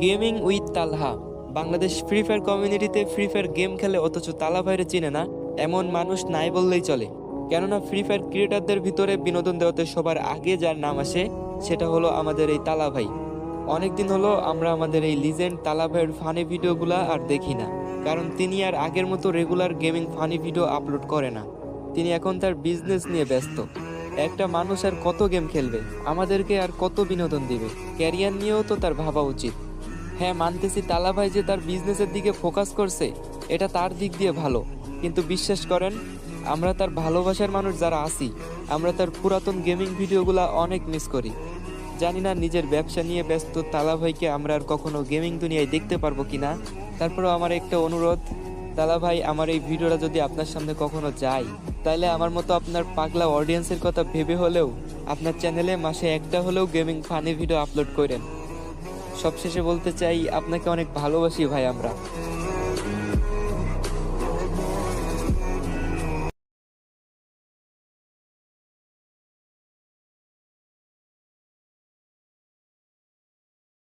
Gaming with Talha. Bangladesh free fire কমিউনিটিতে free fire game খেলে অথচ তালা ভাইরে চিনে না এমন মানুষ নাই বললেই চলে। কেননা ফ্রি ফায়ার ক্রিয়েটারদের ভিতরে বিনোদন দেওয়াতে সবার আগে যার নাম আসে সেটা হলো আমাদের এই তালা ভাই। অনেকদিন হলো আমরা আমাদের এই লিজেন্ড তালা ভাইয়ের ফানি ভিডিওগুলা আর দেখি না, কারণ তিনি আর আগের মতো regular gaming funny video upload করে না। তিনি এখন তার বিজনেস নিয়ে ব্যস্ত। একটা মানুষ আর কত গেম খেলবে, আমাদেরকে আর কত বিনোদন দিবে, ক্যারিয়ার নিয়েও তো তার ভাবা উচিত। হ্যাঁ, মানতেছি তালা ভাই যে তার বিজনেসের দিকে ফোকাস করছে, এটা তার দিক দিয়ে ভালো। কিন্তু বিশ্বাস করেন, আমরা তার ভালোবাসার মানুষ যারা আছি, আমরা তার পুরাতন গেমিং ভিডিওগুলা অনেক মিস করি। জানি না নিজের ব্যবসা নিয়ে ব্যস্ত তালা ভাইকে আমরা আর কখনো গেমিং দুনিয়ায় দেখতে পারবো কিনা। তারপরেও আমার একটা অনুরোধ, তালা ভাই, আমার এই ভিডিওটা যদি আপনার সামনে কখনো যায়, তাইলে আমার মতো আপনার পাগলা অডিয়েন্সের কথা ভেবে হলেও আপনার চ্যানেলে মাসে একটা হলেও গেমিং ফানি ভিডিও আপলোড করেন। সবশেষে বলতে চাই, আপনাকে অনেক ভালোবাসি ভাই আমরা।